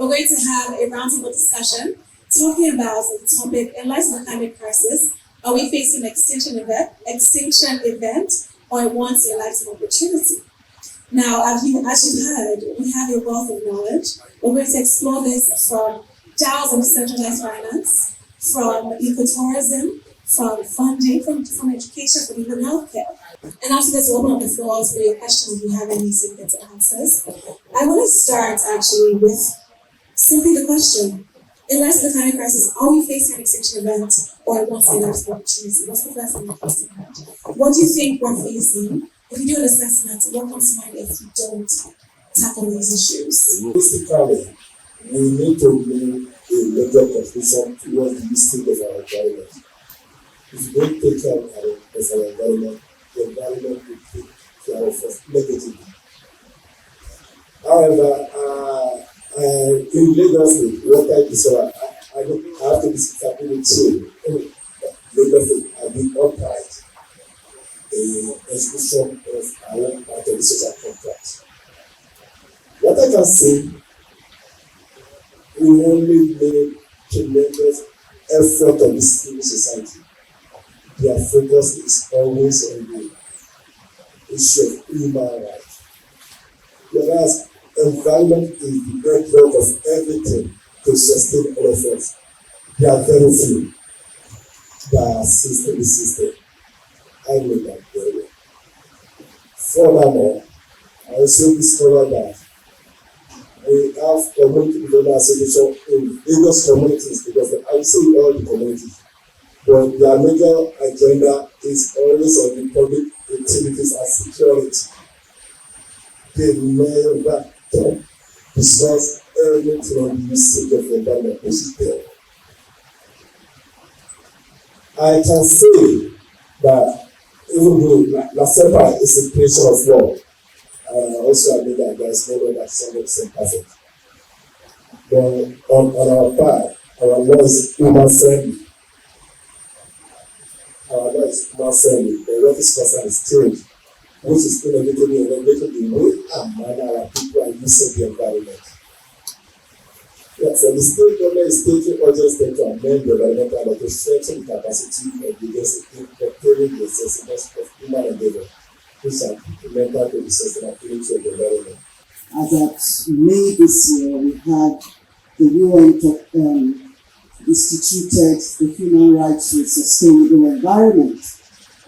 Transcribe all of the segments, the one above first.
we're going to have a roundtable discussion talking about the topic, in light of the climate crisis, are we facing an extinction event or a once-in-a-lifetime opportunity? Now, as you've heard, we have a wealth of knowledge. We're going to explore this from DAOs and decentralized finance, from ecotourism, from funding, from education, from even healthcare. And after this, we'll open up the floors for your questions if you have any significant answers. I want to start actually with simply the question. In light of the climate crisis, are we facing an extinction event or a once-in-a-lifetime opportunity? What's the first thing that comes to mind? What do you think we're facing? If you do an assessment, what comes to mind if you don't tackle these issues? Basically, we need to make a major contribution towards the listing of our environment. If you don't take care of our environment, the environment will take care of us negatively. However, in Lagos State, water disorder, I have to disagree with you. Lagos State have been upright in execution of our own part of the social contract. What I can say, we only made tremendous effort on the civil society. Their focus is always on the issue of human rights. Whereas environment is the bedrock of everything to sustain all of us. There are very few that assist the system. I know that very well. Furthermore, I also discovered that we have community development association in Lagos communities, because I would say all the communities, but their major agenda is always on the public activities and security. They never discuss everything on the usage of the environment, which is there. I can say that even though LASEPA is a creation of law, I also admit that there is no way that is 100% perfect. But on our part, our law is human friendly. Our law is human friendly. The what is concerned is change, which is inevitably regulating the way and manner our people are using the environment. Yes, and the state government is taking urgent steps to amend the environmental law to strengthen the capacity of the in preparing the accessibility of human endeavor, which are implemented to the sustainability of the environment. As at May this year, we had the UN instituted the human rights to a sustainable environment,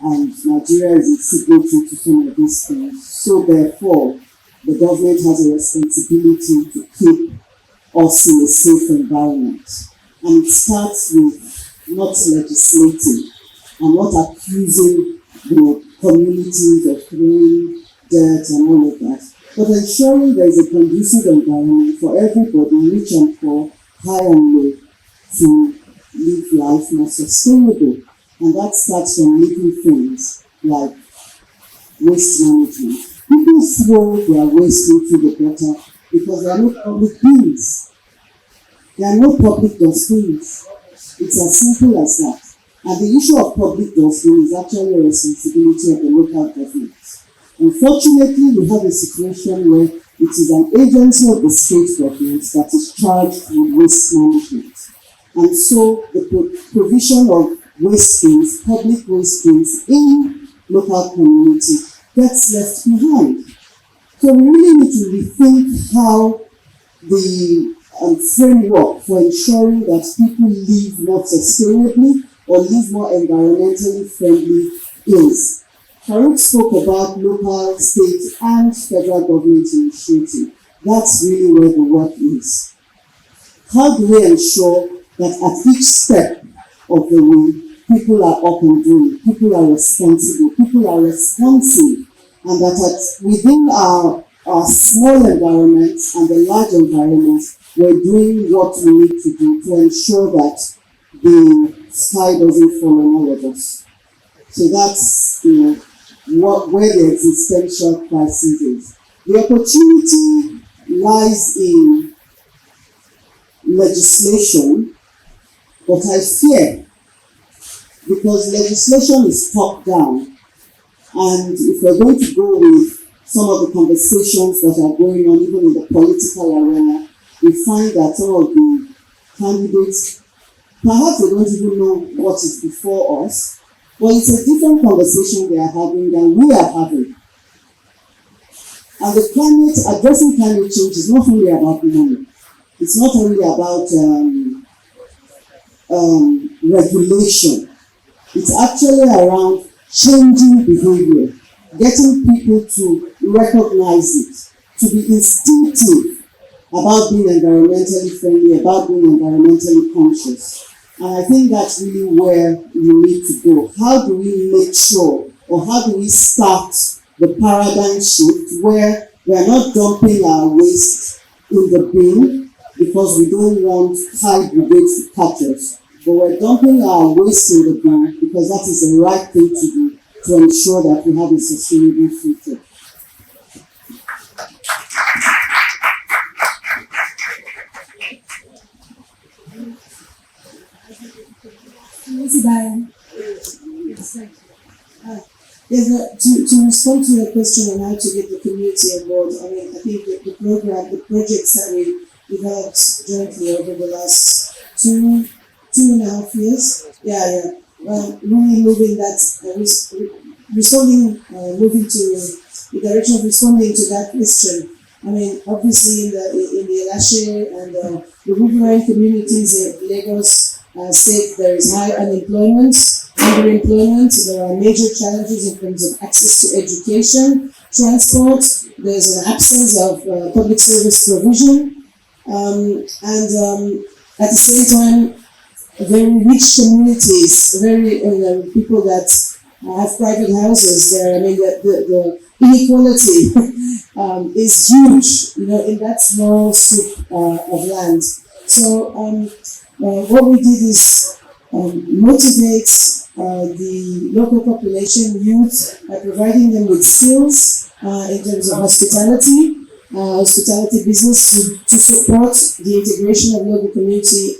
and Nigeria is a signatory to some of these things. So therefore, the government has a responsibility to keep us in a safe environment. And it starts with not legislating and not accusing the communities of throwing dirt and all of that, but ensuring there is a conducive environment for everybody, rich and poor, high and low, to live life more sustainable. And that starts from little things like waste management. People throw their waste into the gutter because there are no public bins. There are no public dustbins. It's as simple as that. And the issue of public dustbin is actually a responsibility of the local government. Unfortunately, we have a situation where it is an agency of the state government that is charged with waste management. And so the provision of waste bins, public waste bins in local community gets left behind. So we really need to rethink how the framework for ensuring that people live more sustainably or live more environmentally friendly is. Farooq spoke about local, state, and federal government initiative. That's really where the work is. How do we ensure that at each step of the way, people are up and doing, people are responsible, people are responsive, and that within our small environments and the large environments, we're doing what we need to do to ensure that the sky doesn't fall on all of us. So that's, where the existential crisis is. The opportunity lies in legislation, but I fear, because legislation is top down, and if we're going to go with some of the conversations that are going on even in the political arena, we find that some of the candidates, perhaps they don't even know what is before us, but it's a different conversation they are having than we are having. And addressing climate change is not only about money. It's not only about regulation. It's actually around changing behavior, getting people to recognize it, to be instinctive about being environmentally friendly, about being environmentally conscious. And I think that's really where we need to go. How do we make sure, or how do we start the paradigm shift where we are not dumping our waste in the bin because we don't want high brigade to catch us, but we're dumping our waste in the bin because that is the right thing to do to ensure that we have a sustainable future. Yes, to respond to your question on how to get the community on board, I mean, I think the projects that we developed jointly over the last two and a half years, really moving that, moving to the direction of responding to that question. I mean, obviously in the Elashe and the riverine communities in Lagos state, there is high unemployment, underemployment. There are major challenges in terms of access to education, transport. There's an absence of public service provision, and at the same time, very rich communities, people that have private houses there. I mean, the inequality is huge, in that small soup of land. So what we did is motivate the local population, youth, by providing them with skills in terms of hospitality business to support the integration of local community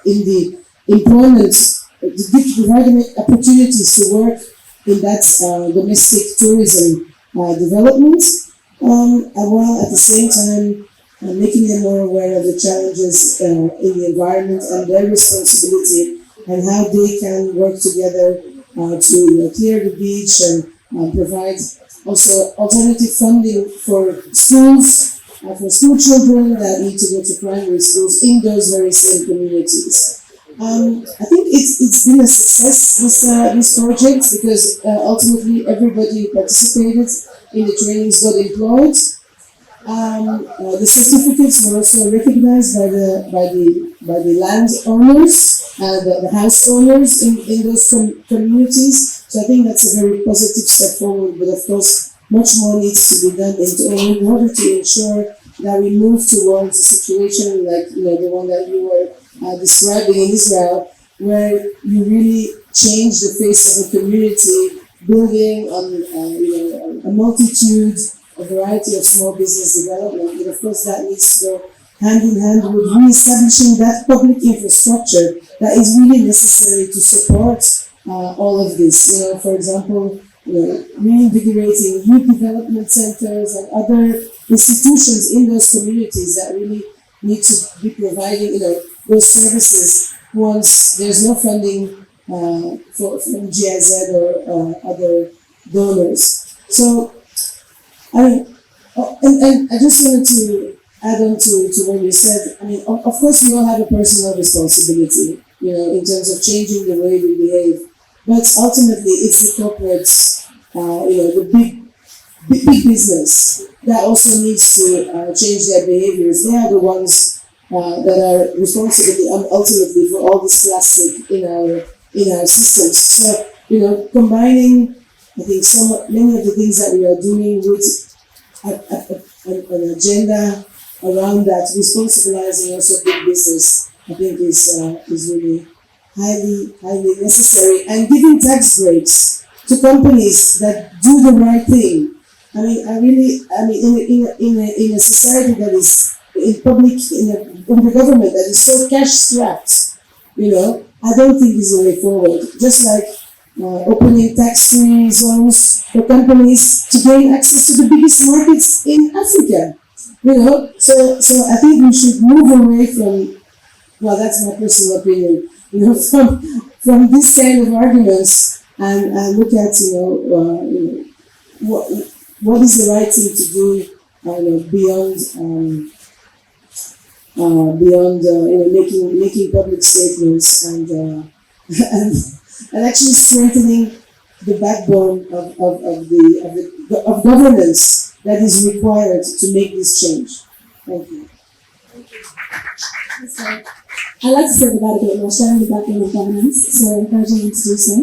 in the employment, to provide them opportunities to work in that domestic tourism development, and while at the same time making them more aware of the challenges in the environment and their responsibility and how they can work together to clear the beach and provide also alternative funding for schools, for school children that need to go to primary schools in those very same communities. I think it's been a success, this project, because ultimately everybody who participated in the trainings got employed. The certificates were also recognized by the land owners, the house owners in those communities. So I think that's a very positive step forward. But of course, much more needs to be done in order to ensure that we move towards a situation like the one that you were describing in Israel, where you really change the face of a community, building on a multitude, a variety of small business development. But of course, that needs to go hand in hand with re-establishing that public infrastructure that is really necessary to support all of this. For example, reinvigorating youth development centers and other institutions in those communities that really need to be providing those services once there's no funding from GIZ or other donors. So, and I just wanted to add on to what you said. I mean, of course, we all have a personal responsibility, in terms of changing the way we behave. But ultimately, it's the corporates, the big business that also needs to change their behaviors. They are the ones that are responsible ultimately for all this plastic in our systems. So, combining, I think, many of the things that we are doing with an agenda around that, responsibilizing also big business, I think is really highly necessary, and giving tax breaks to companies that do the right thing. I mean, in a society that is in the government that is so cash strapped, I don't think is the way forward. Just like opening tax-free zones for companies to gain access to the biggest markets in Africa. So I think we should move away from, well, that's my personal opinion, from this kind of arguments and look at, what is the right thing to do, beyond making public statements and and actually strengthening the backbone of governance that is required to make this change. Thank you. So, I'd like to say about a bit more, sharing the backbone of governance, so encouraging you to do so.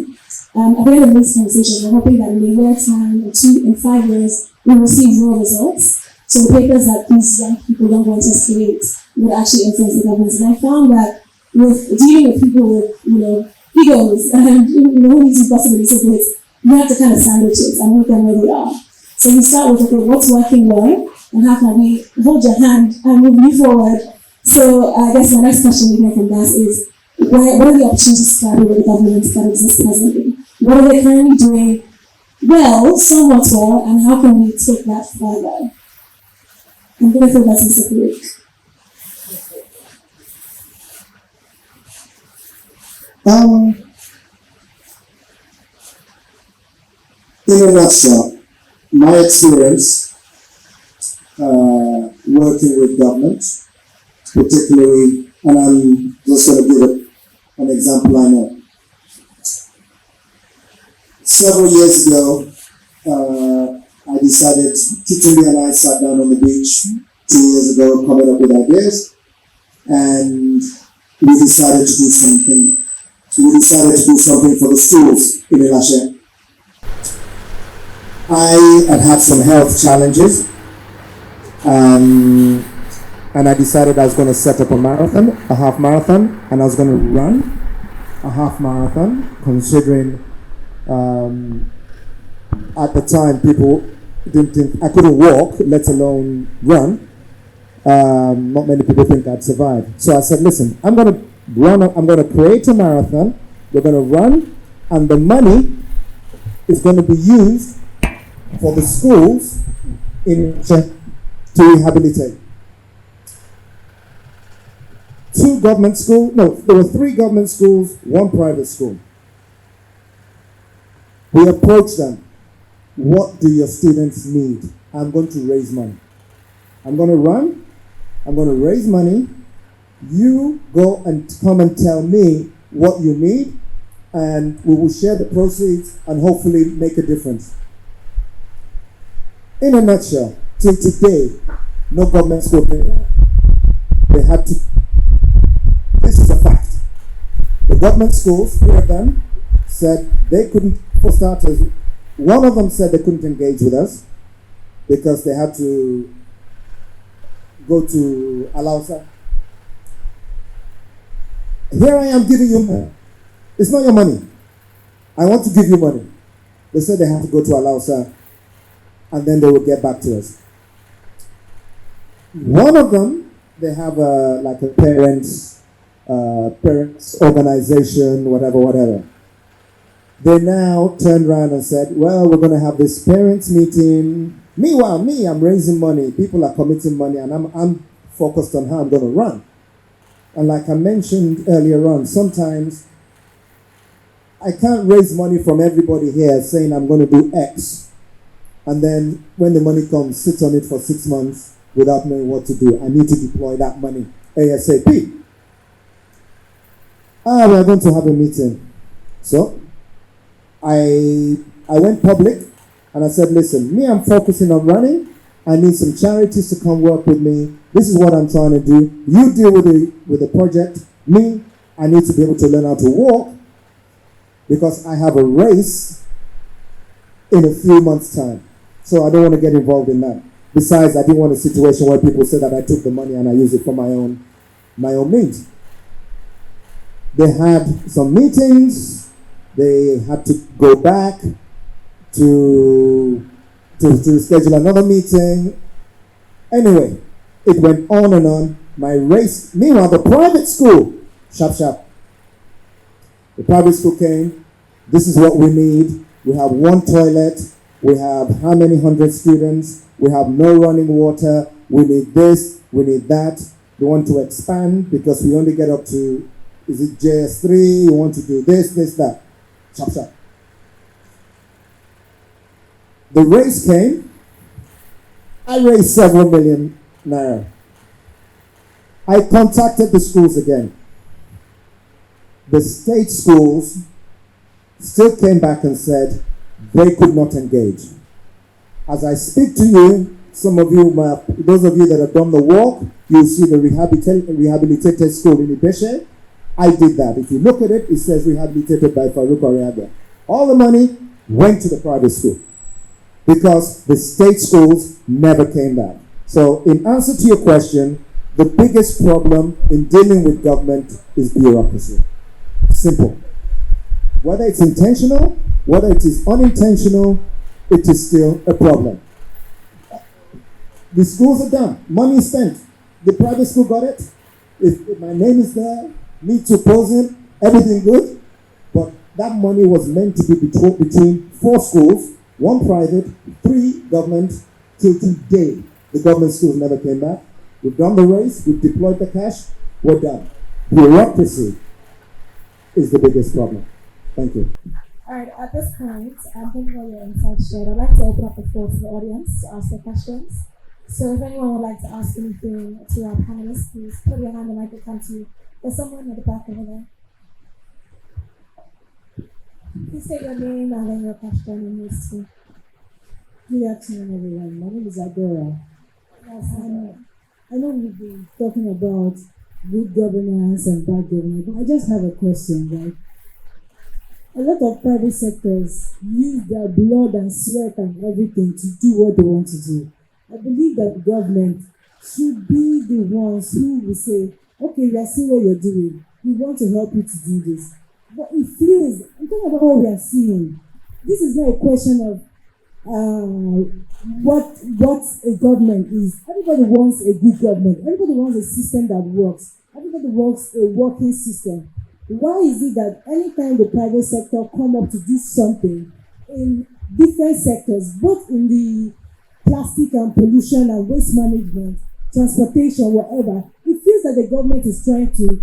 At the end of this conversation, we're hoping that in a year's time or 5 years, we will see real results. So the papers that these young people don't want us to create would actually influence the governance. And I found that with dealing with people with, egos and, who needs to be possible so great, you have to kind of sandwich it and meet them where they are. So we start with, okay, what's working well, and how can we hold your hand and move you forward? So I guess my next question we hear from that is, what are the opportunities to collaborate with the governments that exist presently? What are they currently doing well, somewhat well, and how can we take that further? I'm going to throw that to Mr. Farooq. In a nutshell, my experience working with government, particularly, and I'm just going to give an example I know. Several years ago, I decided, Kitty and I sat down on the beach 2 years ago, coming up with ideas, and we decided to do something. We decided to do something for the schools in Elashe. I had some health challenges, and I decided I was going to set up a half marathon, and I was going to run a half marathon, considering at the time people didn't think I couldn't walk, let alone run. Not many people think I'd survive. So I said, listen, I'm going to create a marathon, we're going to run, and the money is going to be used for the schools to rehabilitate. There were 3 government schools, 1 private school. We approached them. What do your students need? I'm going to raise money. I'm going to run. I'm going to raise money. You go and come and tell me what you need, and we will share the proceeds and hopefully make a difference. In a nutshell, till today, no government school did that. They had to. This is a fact. The government schools, 3 of them, said they couldn't, for starters, one of them said they couldn't engage with us because they had to go to Alausa. Here I am giving you money. It's not your money. I want to give you money. They said they had to go to Alausa and then they will get back to us. One of them, they have a parents organization, whatever. They now turned around and said, well, we're going to have this parents meeting. Meanwhile, I'm raising money. People are committing money, and I'm focused on how I'm going to run. And like I mentioned earlier on, sometimes I can't raise money from everybody here saying I'm going to do X. And then when the money comes, sit on it for 6 months without knowing what to do. I need to deploy that money ASAP. We are going to have a meeting. So I went public and I said, listen, I'm focusing on running. I need some charities to come work with me. This is what I'm trying to do. You deal with the project. I need to be able to learn how to walk because I have a race in a few months' time. So I don't want to get involved in that. Besides, I didn't want a situation where people say that I took the money and I used it for my own means. They had some meetings. They had to go back to schedule another meeting. Anyway, it went on and on. My race, meanwhile, the private school, sharp. The private school came. This is what we need. We have 1 toilet. We have how many 100 students. We have no running water. we need this, we need that. We want to expand because we only get up to, is it JS3? You want to do this, that. Chop, chop. The race came. I raised several million naira. I contacted the schools again. The state schools still came back and said they could not engage. As I speak to you, some of you, those of you that have done the walk, you'll see the rehabilitated school in Ibeshe. I did that. If you look at it, it says rehabilitated by Farooq Oreagba. All the money went to the private school because the state schools never came back. So in answer to your question, the biggest problem in dealing with government is bureaucracy. Simple. Whether it's intentional, whether it is unintentional, it is still a problem. The schools are done. Money is spent. The private school got it. If my name is there, me to pose it, everything good. But that money was meant to be between 4 schools, 1 private, 3 government, till today. The government schools never came back. We've done the race, we've deployed the cash, we're done. Bureaucracy is the biggest problem. Thank you. All right, at this point, thank you for your insights shared. I'd like to open up the floor to the audience to ask their questions. So if anyone would like to ask anything to our panelists, please put your hand and I can come to you. There's someone at the back over there. Please state your name and then your question and your speak. Good afternoon, everyone. My name is Adora. Yes, I know we've been talking about good governance and bad governance, but I just have a question, right? A lot of private sectors use their blood and sweat and everything to do what they want to do. I believe that the government should be the ones who will say, okay, we are seeing what you're doing. We want to help you to do this. But it feels, I'm talking about what we are seeing. This is not a question of what a government is. Everybody wants a good government. Everybody wants a system that works. Everybody wants a working system. Why is it that anytime the private sector come up to do something in different sectors, both in the plastic and pollution and waste management, transportation, whatever, it feels that the government is trying to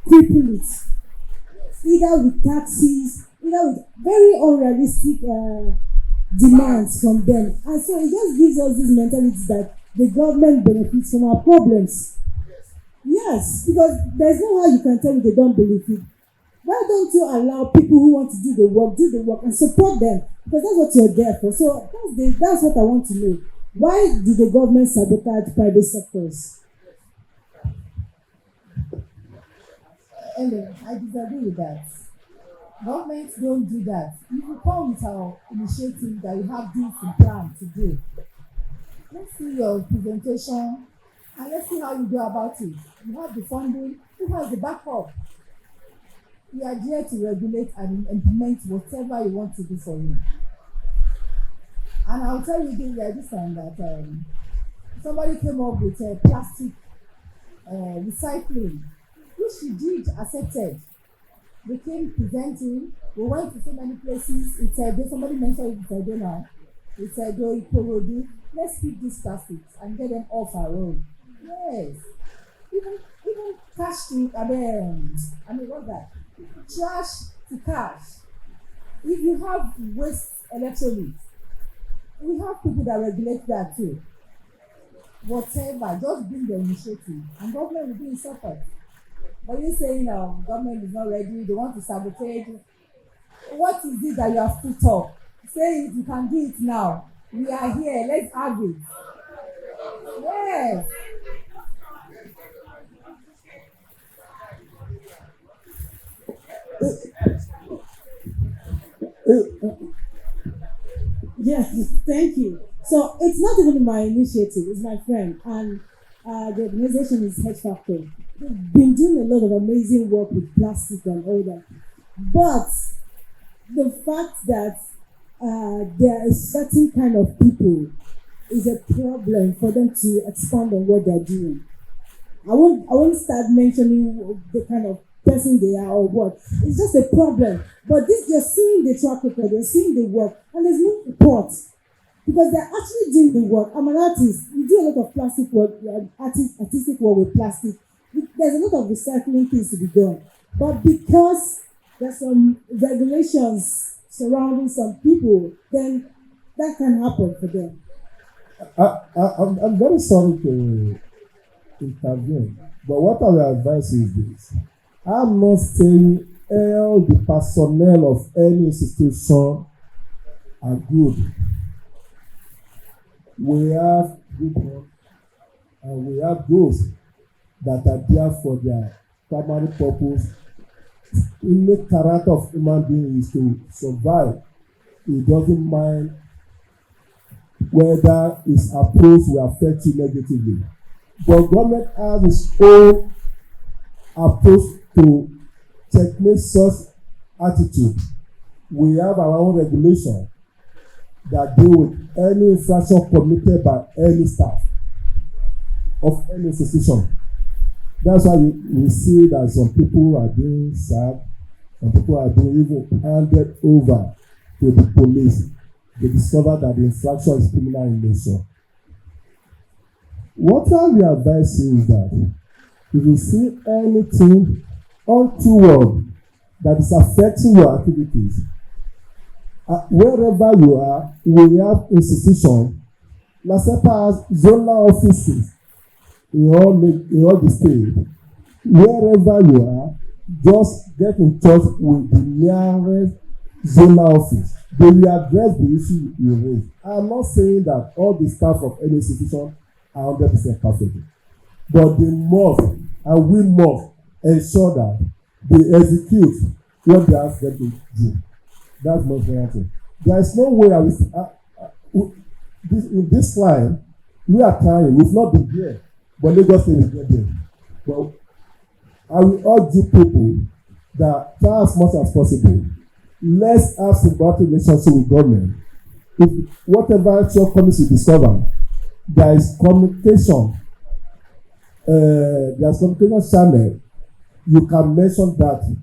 cripple it, either with taxes, either with very unrealistic demands from them. And so it just gives us this mentality that the government benefits from our problems. Yes, because there's no how you can tell me they don't believe it. Why don't you allow people who want to do the work and support them? Because that's what you're there for. So that's what I want to know. Why do the government sabotage private sectors? Ellen, I disagree with that. Governments don't do that. If you come with our initiative that you have this in plan to do, let's see your presentation and let's see how you go about it. You have the funding, who has the backup? We are here to regulate and implement whatever you want to do for you. And I'll tell you this time that somebody came up with a plastic recycling, which she did, accepted. They came presenting, we went to so many places. It said, somebody mentioned it, I don't know. It said, let's keep these plastics and get them off our road. Yes. Even cash to, what's that? Trash to cash. If you have waste electronics, we have people that regulate that too. Whatever, just bring the initiative and government will be in support. But you saying government is not ready, they want to sabotage. What is it that you have put up? Say it, you can do it now. We are here, let's have it. Yes. Yes, thank you. So it's not even my initiative, it's my friend. And the organization is Hedge Factor. They've been doing a lot of amazing work with plastic and all that. But the fact that there is certain kind of people is a problem for them to expand on what they're doing. I won't start mentioning the kind of person they are or what. It's just a problem. But this, you're seeing the track record, you're seeing the work, and there's no report. because they're actually doing the work. I'm an artist. We do a lot of plastic work, artistic work with plastic. There's a lot of recycling things to be done. But because there's some regulations surrounding some people, then that can happen for them. I'm very sorry to intervene, but what I will advise is this. I'm not saying all the personnel of any institution are good. We have good ones and we have those that are there for their primary purpose. In the character of human being is to survive. He doesn't mind whether his approach will affect you negatively. But government has its own approach to checkmate such attitude. We have our own regulation that deal with any infraction committed by any staff of any institution. That's why we see that some people are being sacked, some people are being even handed over to the police. They discover that the infraction is criminal in nature. What I will advise you is that if you see anything untoward that is affecting your activities, wherever you are, we have institutions. LASEPA has zonal offices in all the state. Wherever you are, just get in touch with the nearest zonal office. They will address the issue you raise. I'm not saying that all the staff of any institution are 100% perfect, but they must and we must ensure that they execute what they ask them to do. That's most important. There is no way in this line, we are trying. We've not been here, but Lagos State will get there. But I will urge you people that try as much as possible. Let's have symbiotic relationship with government. If whatever shortcomings you discover, there is communication. There's communication channel. You can mention that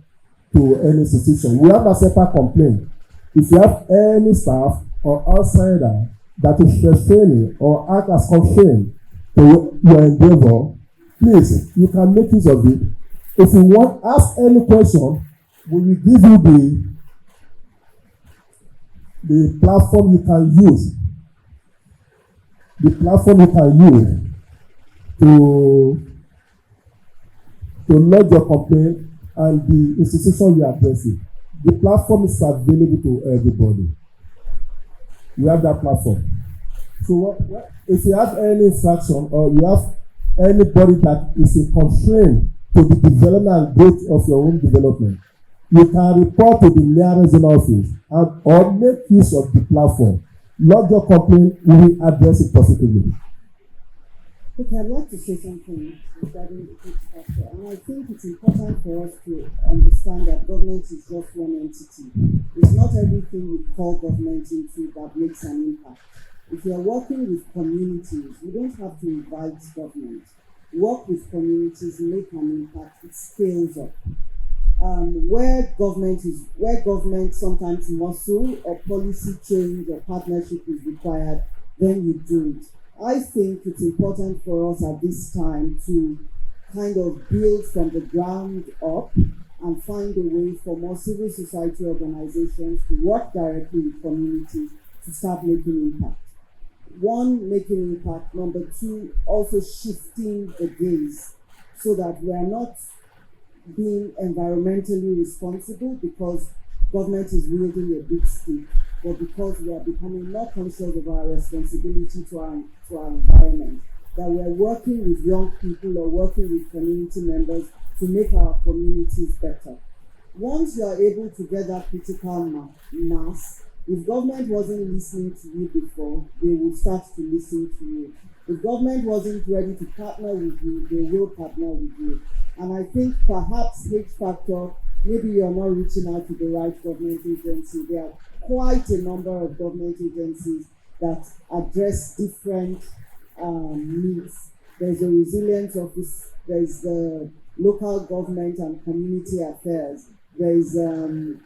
to any institution. We have a separate complaint. If you have any staff or outsider that is refraining or act as constraint to your endeavor, please, you can make use of it. If you want ask any question, we will give you the platform you can use. The platform you can use to lodge your complaint and the institution you address it. The platform is available to everybody. You have that platform. So if you have any infraction or you have anybody that is a constraint to the development and growth of your own development, you can report to the nearest zonal office or make use of the platform. Lodge your complaint, we will address it positively. Okay, I'd like to say something regarding the group structure, and I think it's important for us to understand that government is just one entity. It's not everything we call government into that makes an impact. If you're working with communities, you don't have to invite government. Work with communities, make an impact, it scales up. Where government sometimes muscle or policy change or partnership is required, then you do it. I think it's important for us at this time to kind of build from the ground up and find a way for more civil society organizations to work directly with communities to start making impact. One, making impact. Number two, also shifting the gaze so that we are not being environmentally responsible because government is wielding a big stick, but because we are becoming more conscious of our responsibility to our environment, that we are working with young people or working with community members to make our communities better. Once you are able to get that critical mass, if government wasn't listening to you before, they will start to listen to you. If government wasn't ready to partner with you, they will partner with you. And I think perhaps H factor, maybe you're not reaching out to the right government agency. There are quite a number of government agencies that address different needs. There's a resilience office, there's the local government and community affairs, there's urban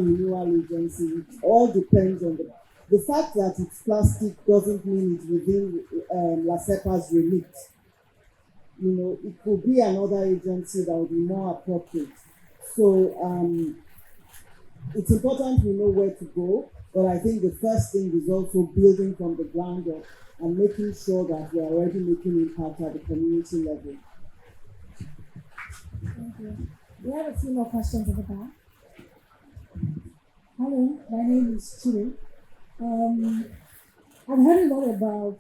renewal agency. It all depends on the The fact that it's plastic doesn't mean it's within LASEPA's remit. You know, it could be another agency that would be more appropriate. So it's important we know where to go, but I think the first thing is also building from the ground up and making sure that we are already making impact at the community level. Thank you. We have a few more questions at the back. Hello, my name is Chile. I've heard a lot about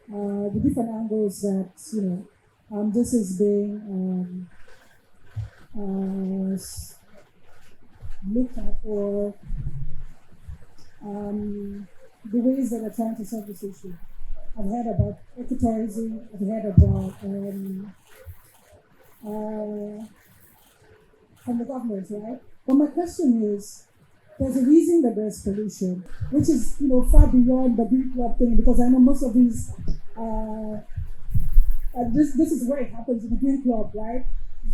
the different angles that, this is being looked at, or the ways that are trying to solve this issue. I've heard about ecotourism, I've heard about from the government, right? But my question is, there's a reason that there's pollution, which is, far beyond the green club thing, because I know most of these, this is where it happens in the green club, right?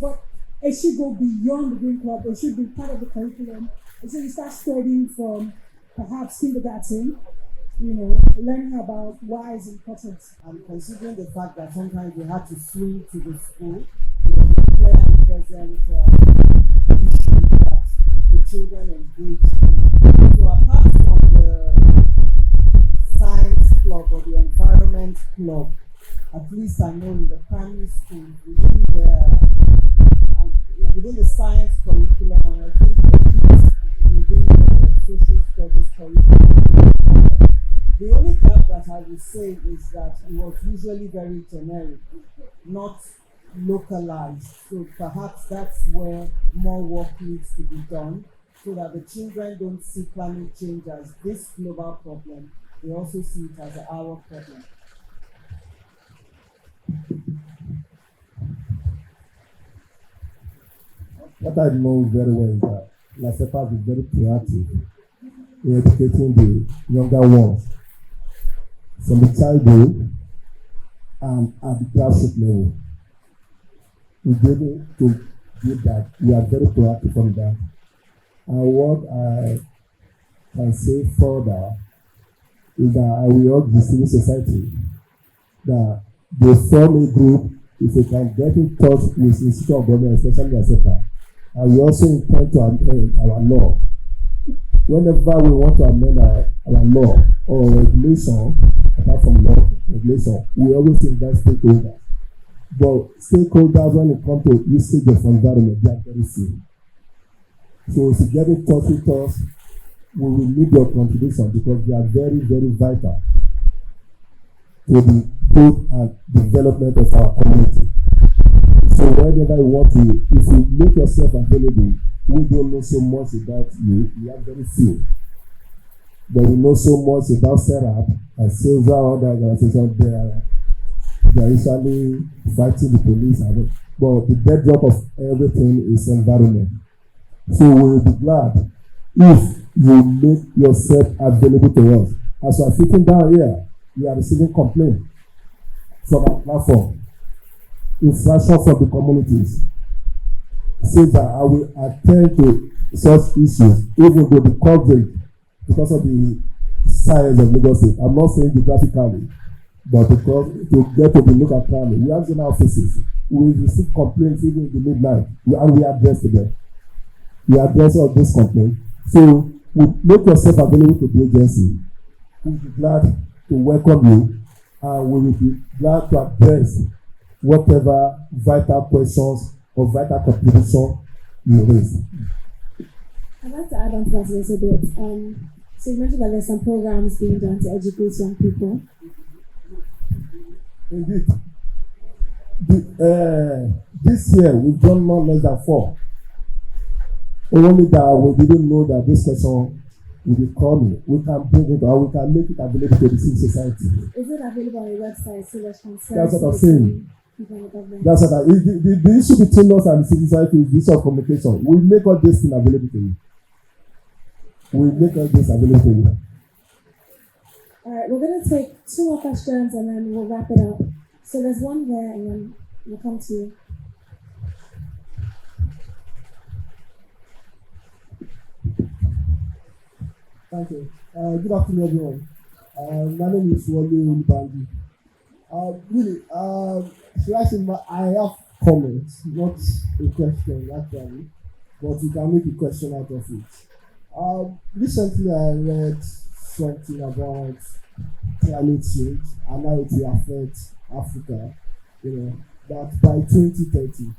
But it should go beyond the green club. It should be part of the curriculum. And so you start studying from perhaps kindergarten, learning about why it's important. And considering the fact that sometimes we had to swim to the school, the present issue that the children engage in. So apart from the science club or the environment club, at least I know in the primary school, within the science curriculum, and I think within the social studies curriculum, the only gap that I would say is that it was usually very generic, not localized. So perhaps that's where more work needs to be done, so that the children don't see climate change as this global problem, they also see it as our problem. What I know very well is that LASEPA is very creative in educating the younger ones from the childhood and at the grassroots level. We'll be able to do that. We are very proactive on that. And what I can say further is that I will urge the civil society that they form a group. If they can get in touch with the Institute of Government, especially LASEPA, and we also intend to amend our law. Whenever we want to amend our law or regulation, apart from law, regulation, we always invite stakeholders. But stakeholders, when it comes to usage of environment, they are very few. So if you get in touch with us, we will need your contribution because they are very, very vital to the growth and development of our community. So whenever you want to, if you make yourself available, we don't know so much about you, we have very few. But we know so much about SERAP and several other organizations. They are usually fighting the police. But the bedrock of everything is environment. So we will be glad if you make yourself available to us. As we are sitting down here, we are receiving complaints from our platform. Infraction from the communities says that I will attend to such issues, even though the coverage, because of the size of Lagos State, I'm not saying geographically, but because to get to the local primary, we have zonal offices. We receive complaints even in the midnight, and we address them. We address all these complaints. So make yourself available to the agency. We'll be glad to welcome you, and we will be glad to address whatever vital questions or vital contribution you raise. I'd like to add on to that a little bit. So you mentioned that there's some programs being done to educate young people. Indeed. This year we've done not less than 4. Only that we didn't know that this question will be coming. We can bring it or we can make it available to the civil society. Is it available on your website so that that's what I'm saying. That's what the issue between us and the civil society is the issue of communication. We make all this thing available to you. We make all this available to you. All right, we're going to take 2 more questions and then we'll wrap it up. So there's one there and then we'll come to you. Thank you. Good afternoon, everyone. My name is Wale Olubanji. Should I say I have comments, not a question actually, but you can make a question out of it. Recently, I read something about climate change and how it will affect Africa. That by 2030,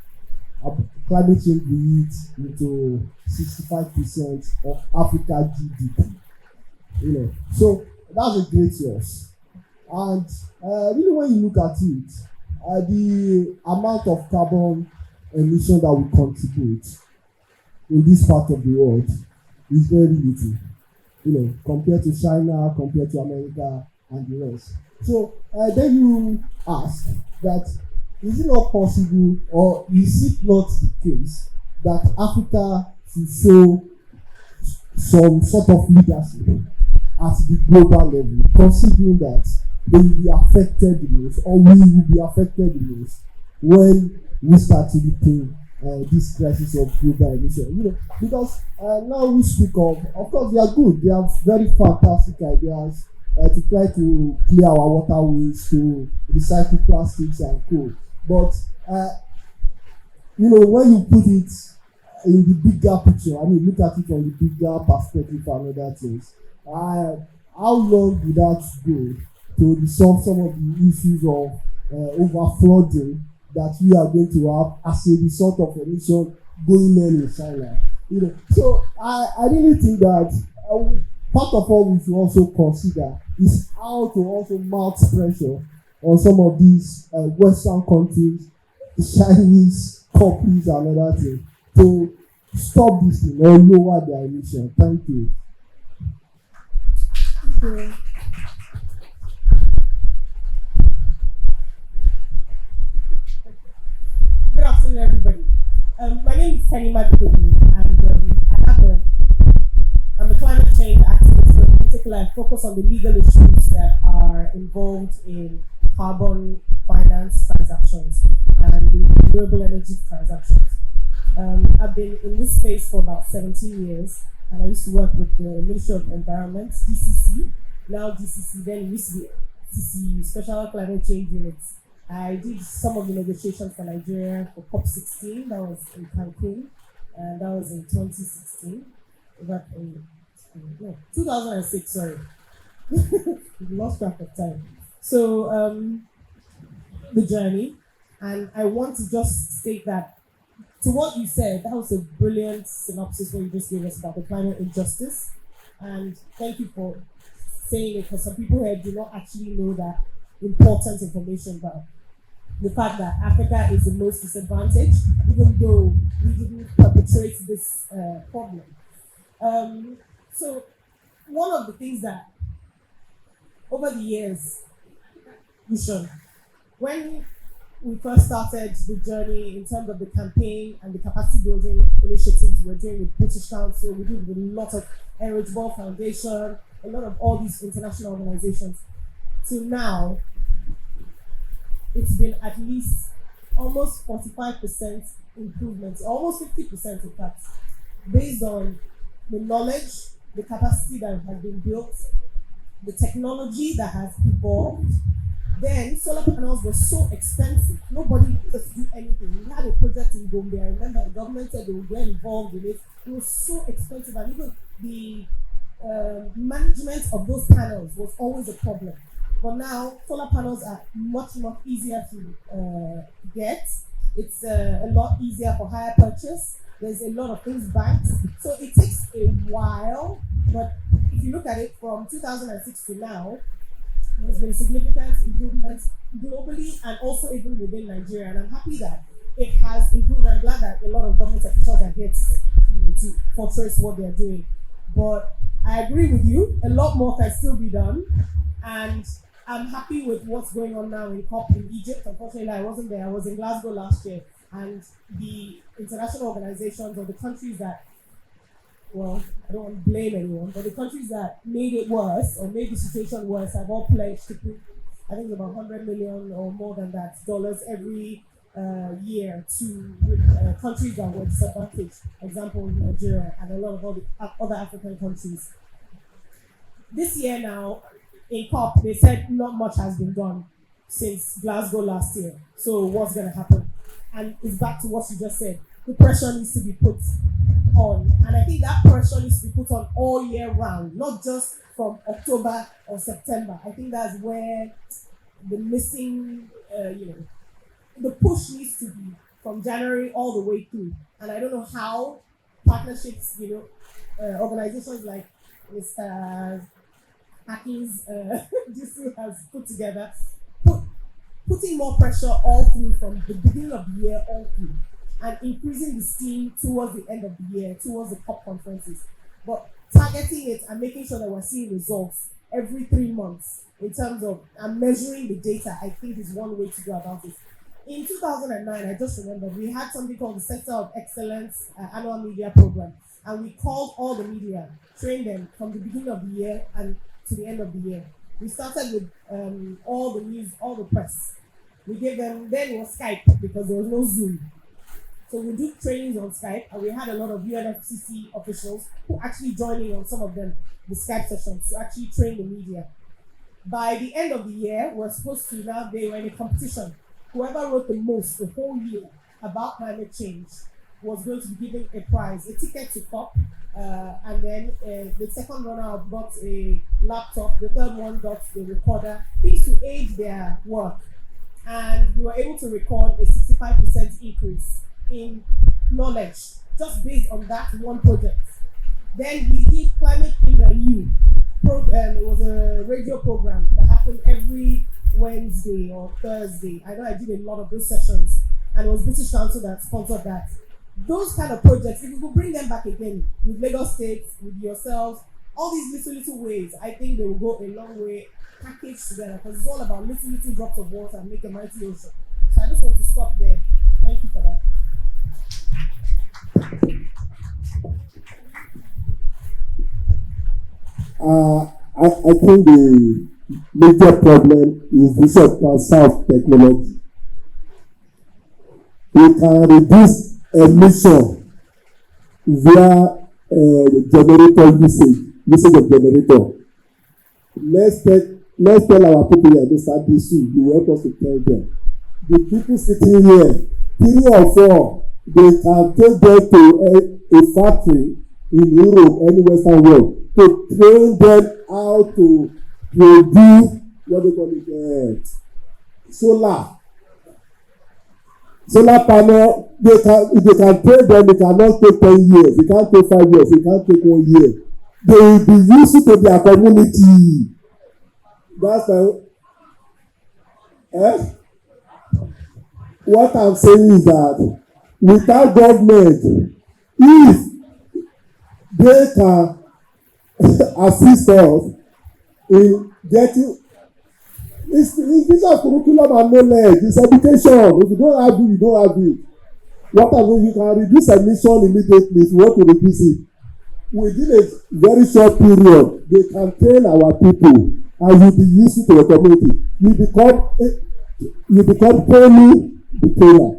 climate change will lead into 65% of Africa GDP. So that's a great loss. And really, when you look at it, the amount of carbon emission that we contribute in this part of the world is very little, compared to China, compared to America, and the rest. So then you ask that, is it not possible, or is it not the case that Africa should show some sort of leadership at the global level, considering that they will be affected the most, or we will be affected the most when we start to retain this crisis of global emission? Because now we speak of course, they are good, they are very fantastic ideas to try to clear our waterways, to recycle plastics and coal. But when you put it in the bigger picture, look at it from the bigger perspective and other things. How long would that go to resolve some of the issues of overflooding that we are going to have as a result of emission going on in China? So I really think that part of what we should also consider is how to also mount pressure on some of these Western countries, Chinese companies and other things to stop this thing or lower their emission. Thank you. Good afternoon, everybody. My name is Taibat Lawanson, and I'm a climate change activist, but in particular, I focus on the legal issues that are involved in carbon finance transactions and renewable energy transactions. I've been in this space for about 17 years, and I used to work with the Ministry of Environment, DCC, now DCC, then it used to be CCU, Special Climate Change Units. I did some of the negotiations for Nigeria for COP16, that was in Cancun, and that was in 2016, back in 2006, sorry. We lost track of time. So, the journey, and I want to just state that to what you said, that was a brilliant synopsis where you just gave us about the climate injustice, and thank you for saying it, because some people here do not actually know that important information about the fact that Africa is the most disadvantaged, even though we didn't perpetrate this problem. So one of the things that over the years, when we first started the journey in terms of the campaign and the capacity building initiatives we were doing with British Council, we did with a lot of Eligible Foundation, a lot of all these international organizations. To now, it's been at least almost 45% improvement, almost 50% in fact, based on the knowledge, the capacity that has been built, the technology that has evolved. Then solar panels were so expensive, nobody could do anything. We had a project in Gombe, I remember the government said they would get involved in it. It was so expensive, and even the management of those panels was always a problem. But now solar panels are much easier to get. It's a lot easier for hire purchase. There's a lot of things banked. So it takes a while, but if you look at it from 2006 to now, there's been significant improvements globally and also even within Nigeria. And I'm happy that it has improved. I'm glad that a lot of government officials are here to portray what they're doing. But I agree with you, a lot more can still be done. And I'm happy with what's going on now in COP in Egypt. Unfortunately, I wasn't there. I was in Glasgow last year. And the international organizations or the countries that, well, I don't want to blame anyone, but the countries that made it worse or made the situation worse have all pledged to put, I think, about 100 million or more than that dollars every year to countries that were disadvantaged. For example, Nigeria and a lot of other African countries. This year now, in COP, they said not much has been done since Glasgow last year. So what's going to happen? And it's back to what you just said. The pressure needs to be put on. And I think that pressure needs to be put on all year round, not just from October or September. I think that's where the missing, the push needs to be from January all the way through. And I don't know how partnerships, organizations like Mr. Hacking's GIZ has put together, putting more pressure all through from the beginning of the year all through, and increasing the steam towards the end of the year, towards the COP conferences. But targeting it and making sure that we're seeing results every 3 months in terms of and measuring the data, I think is one way to go about it. In 2009, I just remember we had something called the Sector of Excellence Annual Media Program, and we called all the media, trained them from the beginning of the year and to the end of the year. We started with all the news, all the press. We gave them, then it was Skype because there was no Zoom. So we did trainings on Skype, and we had a lot of UNFCCC officials who actually joined in on some of them, the Skype sessions, to actually train the media. By the end of the year, we're supposed to now, they were in a competition. Whoever wrote the most the whole year about climate change was going to be given a prize, a ticket to COP, and then the second runner-up got a laptop, the third one got a recorder, things to aid their work. And we were able to record a 65% increase in knowledge just based on that one project. Then we did Climate in the U. It was a radio program that happened every Wednesday or Thursday. I know I did a lot of those sessions, and it was British Council that sponsored that. Those kind of projects, if we could bring them back again with Lagos State, with yourselves, all these little ways, I think they will go a long way packaged together, because it's all about little drops of water and make a mighty ocean. So I just want to stop there. Thank you for that. I think the major problem is the transfer of technology. We can reduce emission via generator usage of generator. Let's tell our people here, Mr. DC, you help us to tell them. The people sitting here, 3 or 4, they can take them to a factory in Europe, any Western world, to train them how to produce what they call it, solar panel. They can train them. It cannot take 10 years. It can't take 5 years. It can't take 1 year. They will be useful to their community. That's what I'm saying is that without government, if they can assist us in getting it's a curriculum and knowledge, it's education. If you don't have it, you don't have it. What I mean, you can reduce emission immediately if you want to reduce it. Within a very short period, they can train our people and you'll be useful to the community. You become training the trainer.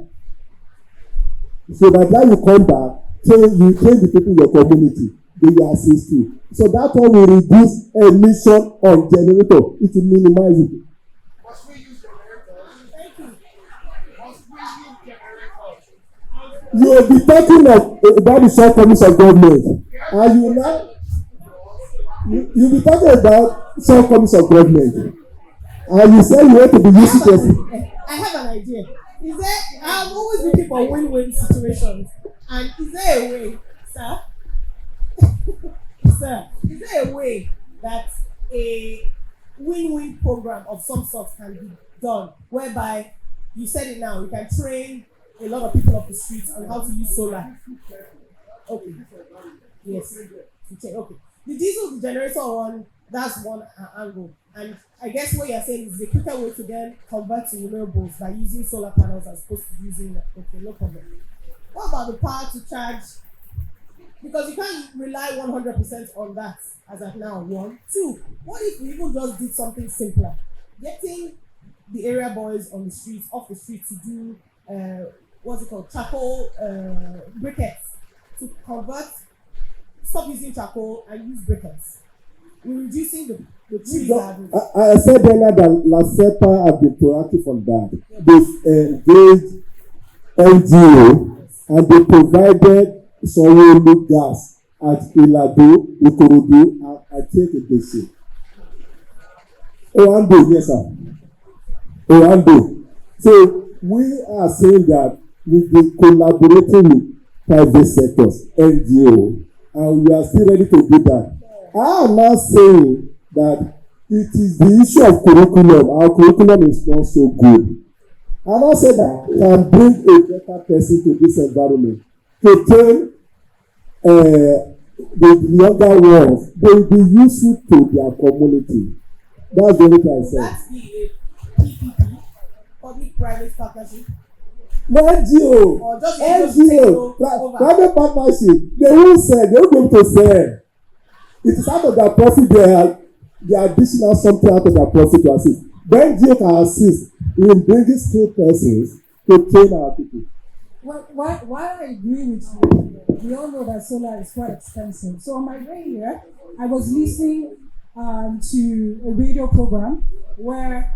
So by the time you come back, you train the people in your community. They will assist you. So that one will reduce emission on generator. It will minimize it. Must we use generators? Thank you. Must we use generators? You will be talking about the shortcomings of government. And you now you'll be talking about shortcomings of government. And you say you want to be useful. I have an idea. I'm always looking for win-win situations. And is there a way, sir? Sir, is there a way that a win-win program of some sort can be done, whereby you said it now, you can train a lot of people off the streets on how to use solar? Okay. Yes. Okay. The diesel generator one, that's one angle. And I guess what you're saying is the quicker way to then convert to renewables by using solar panels as opposed to using okay, no problem. What about the power to charge? Because you can't rely 100% on that as of now, 1. 2, what if we even just did something simpler? Getting the area boys on the streets, off the streets to do, charcoal briquettes, to convert, stop using charcoal and use briquettes. we're reducing the trees that I said earlier that LASEPA have been proactive on that. They've engaged NGO and they provided Sanwo-Olu gas at Ilado, Ikorodu, and I think Igbese. Oando, yes sir. Oando. So we are saying that we've been collaborating with private sectors, NGO, and we are still ready to do that. I am not saying that it is the issue of curriculum. Our curriculum is not so good. And I say that can bring a better person to this environment to train the younger ones. They will be useful to their community. That's the only thing I say. That's the PPP, public-private partnership. NGO, Or just private partnership, they won't sell, they won't go to sell. It is out of their profit, they are additional something out of their profit to assist. The NGO can assist in bringing skilled persons to train our people. Well, while I agree with you, we all know that solar is quite expensive. So on my way here, I was listening to a radio program where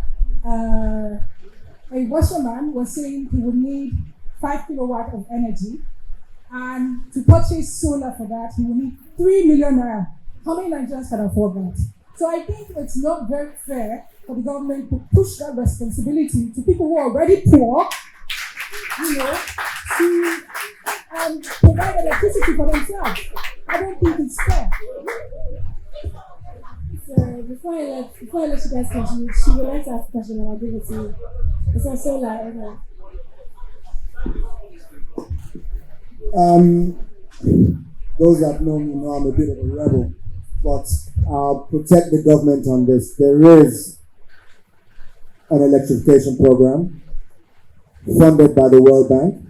a washerman was saying he would need 5 kilowatt of energy, and to purchase solar for that, he would need 3 million naira. How many Nigerians can afford that? So I think it's not very fair for the government to push that responsibility to people who are already poor, to provide electricity for themselves. I don't think it's fair. So before I let you guys continue, she would like to ask a question and I'll give it to you. It's on solar. Those that know me know I'm a bit of a rebel, but I'll protect the government on this. There is an electrification program funded by the World Bank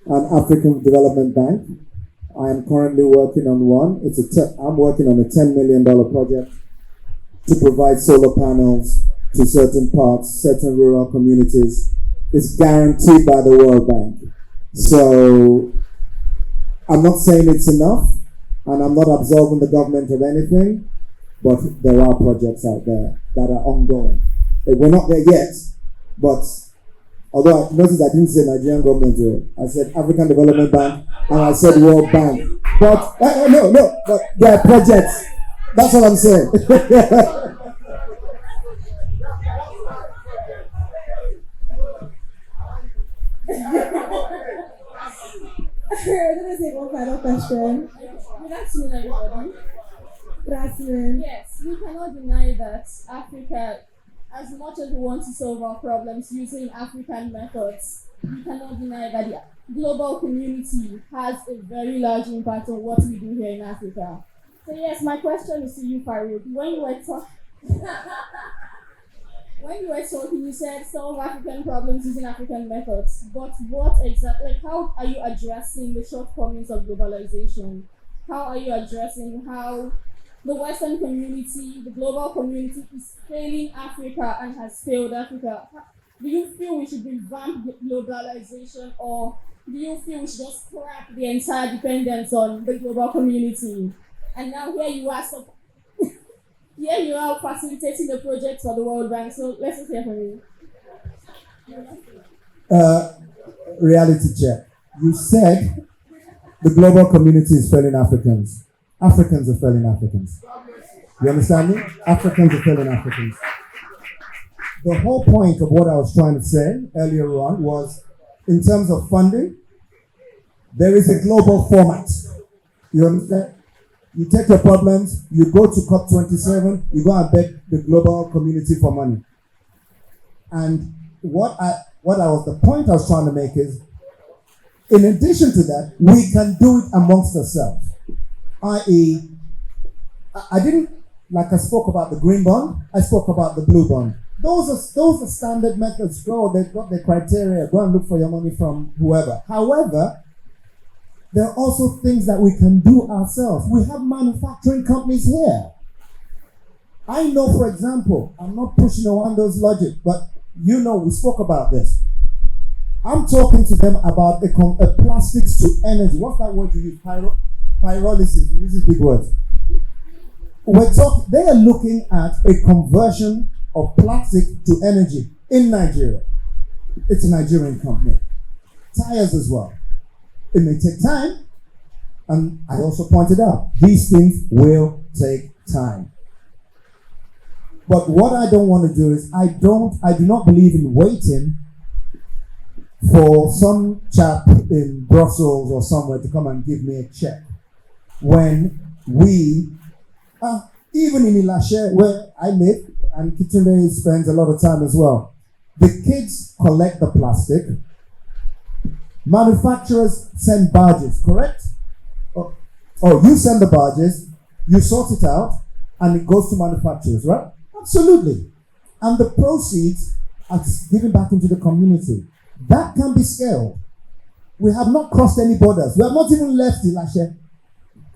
and African Development Bank. I am currently working on one. I'm working on a $10 million project to provide solar panels to certain parts, certain rural communities. It's guaranteed by the World Bank. So I'm not saying it's enough, and I'm not absolving the government of anything, but there are projects out there that are ongoing. We're not there yet, but although I noticed I didn't say Nigerian government, I said African Development Bank, and I said World Bank. But but there are projects. That's what I'm saying. I'm going to take one final question. Good afternoon, everybody. Good afternoon. Yes, we cannot deny that Africa, as much as we want to solve our problems using African methods, we cannot deny that the global community has a very large impact on what we do here in Africa. So yes, my question is to you, Farooq. When you were talking, you said solve African problems using African methods. But what exactly, how are you addressing the shortcomings of globalization? How are you addressing how the Western community, the global community, is failing Africa and has failed Africa? Do you feel we should revamp globalization, or do you feel we should just scrap the entire dependence on the global community? And now here you are facilitating the project for the World Bank. So let's just hear from you. Reality check. You said the global community is failing Africans. Africans are failing Africans. You understand me? Africans are failing Africans. The whole point of what I was trying to say earlier on was, in terms of funding, there is a global format. You understand? You take your problems, you go to COP27, you go and beg the global community for money. And the point I was trying to make is, in addition to that, we can do it amongst ourselves. I.e., I didn't, like I spoke about the green bond, I spoke about the blue bond. Those are standard methods. They've got the criteria. Go and look for your money from whoever. However, there are also things that we can do ourselves. We have manufacturing companies here. I know, for example, I'm not pushing Owando's logic, but we spoke about this. I'm talking to them about a plastics to energy. What's that word you use? Pyrolysis. You use these big words. they are looking at a conversion of plastic to energy in Nigeria. It's a Nigerian company. Tires as well. It may take time, and I also pointed out, these things will take time. But what I don't want to do is, I do not believe in waiting for some chap in Brussels or somewhere to come and give me a check. When we, even in Ilashe, where I live, and Kitunde spends a lot of time as well, the kids collect the plastic. Manufacturers send barges, correct? Oh, you send the barges, you sort it out, and it goes to manufacturers, right? Absolutely. And the proceeds are given back into the community. That can be scaled. We have not crossed any borders. We have not even left Ilashe.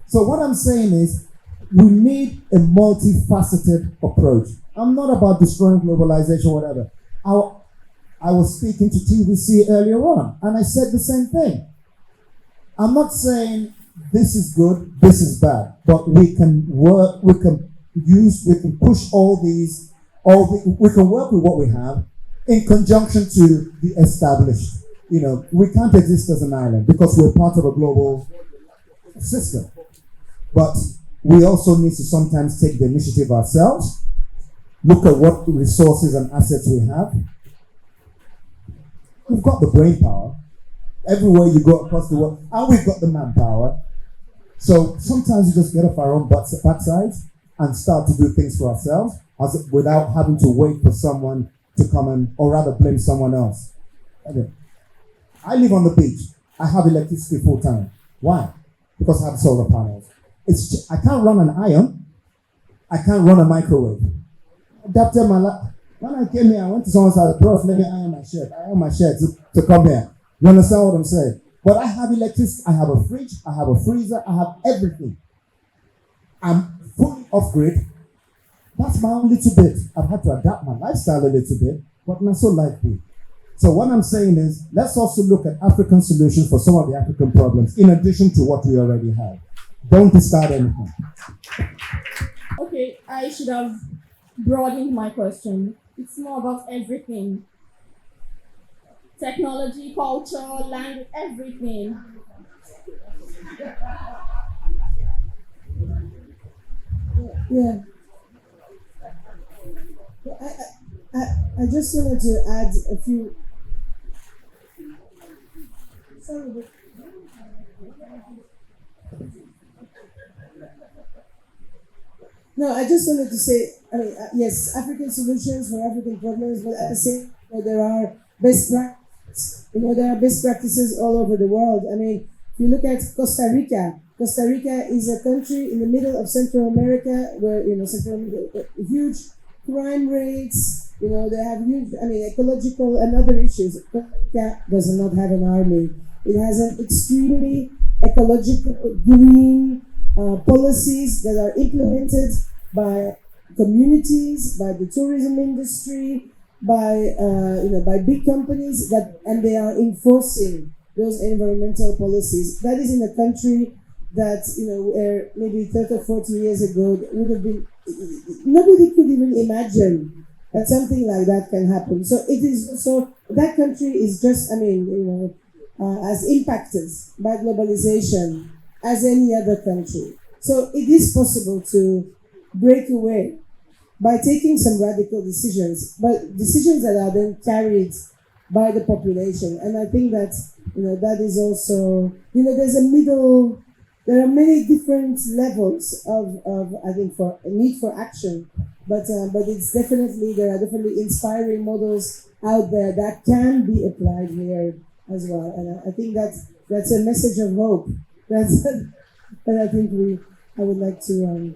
So what I'm saying is, we need a multifaceted approach. I'm not about destroying globalization or whatever. I was speaking to TVC earlier on, and I said the same thing. I'm not saying this is good, this is bad, but we can work, we can push we can work with what we have in conjunction to the established. We can't exist as an island because we're part of a global system. But we also need to sometimes take the initiative ourselves, look at what resources and assets we have. We've got the brain power everywhere you go across the world, and we've got the manpower. So sometimes we just get off our own backsides and start to do things for ourselves without having to wait for someone to come or rather blame someone else. Okay. I live on the beach. I have electricity full time. Why? Because I have solar panels. I can't run an iron. I can't run a microwave. Adapted my life. When I came here, I went to someone's house, bro, let me iron my shirt. I iron my shirt to come here. You understand what I'm saying? But I have electricity. I have a fridge. I have a freezer. I have everything. I'm fully off grid. That's my own little bit. I've had to adapt my lifestyle a little bit, but not so likely. So what I'm saying is, let's also look at African solutions for some of the African problems, in addition to what we already have. Don't discard anything. Okay, I should have broadened my question. It's more about everything. Technology, culture, language, everything. Yeah. I just wanted to add a few. Sorry. No, I just wanted to say, yes, African solutions for African problems, but at the same time, there are best practices. There are best practices all over the world. If you look at Costa Rica is a country in the middle of Central America where, huge crime rates, they have huge, ecological and other issues. Costa Rica does not have an army. It has an extremely ecological, green, policies that are implemented by communities, by the tourism industry, by big companies and they are enforcing those environmental policies. That is in a country that where maybe 30 or 40 years ago would have been, nobody could even imagine that something like that can happen. So that country is just as impacted by globalization as any other country. So it is possible to break away by taking some radical decisions, but decisions that are then carried by the population. And I think that, that is also, there are many different levels of I think, for a need for action, but there are definitely inspiring models out there that can be applied here as well. And I think that's a message of hope. That I think I would like to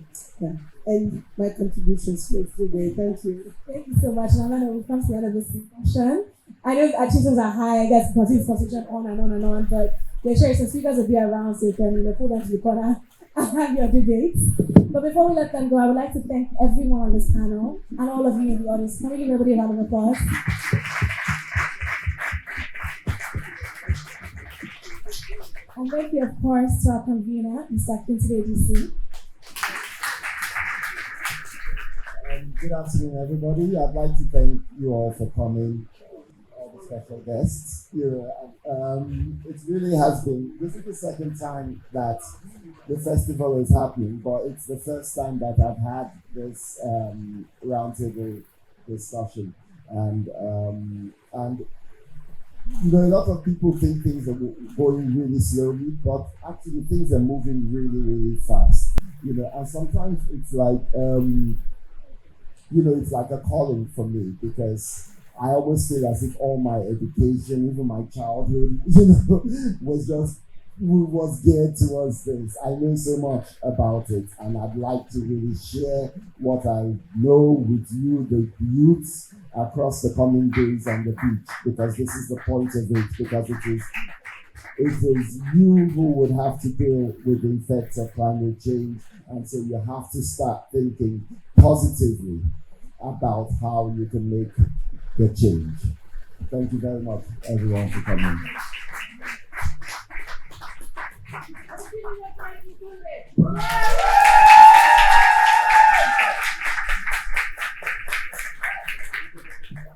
end my contributions with today. Thank you. Thank you so much. And I know we've come to the end of this discussion. I know achievements are high. I guess continue this conversation on and on and on, but they're sure some speakers will be around, so you can pull them to the corner and have your debates. But before we let them go, I would like to thank everyone on this panel and all of you in the audience. Can we give everybody a round of applause? And thank you, of course, to our convener, Mr. Kinsley ADC. Good afternoon, everybody. I'd like to thank you all for coming, all the special guests. It really has been, this is the second time that the festival is happening, but it's the first time that I've had this roundtable discussion. And you know, a lot of people think things are going really slowly, but actually things are moving really, really fast. You know, and sometimes it's like, you know, it's like a calling for me, because I always feel as if all my education, even my childhood, you know, was geared towards this. I know so much about it, and I'd like to really share what I know with you, the youths, across the coming days on the beach, because this is the point of it, because it is you who would have to deal with the effects of climate change, and so you have to start thinking positively about how you can make the change. Thank you very much, everyone, for coming. Yeah.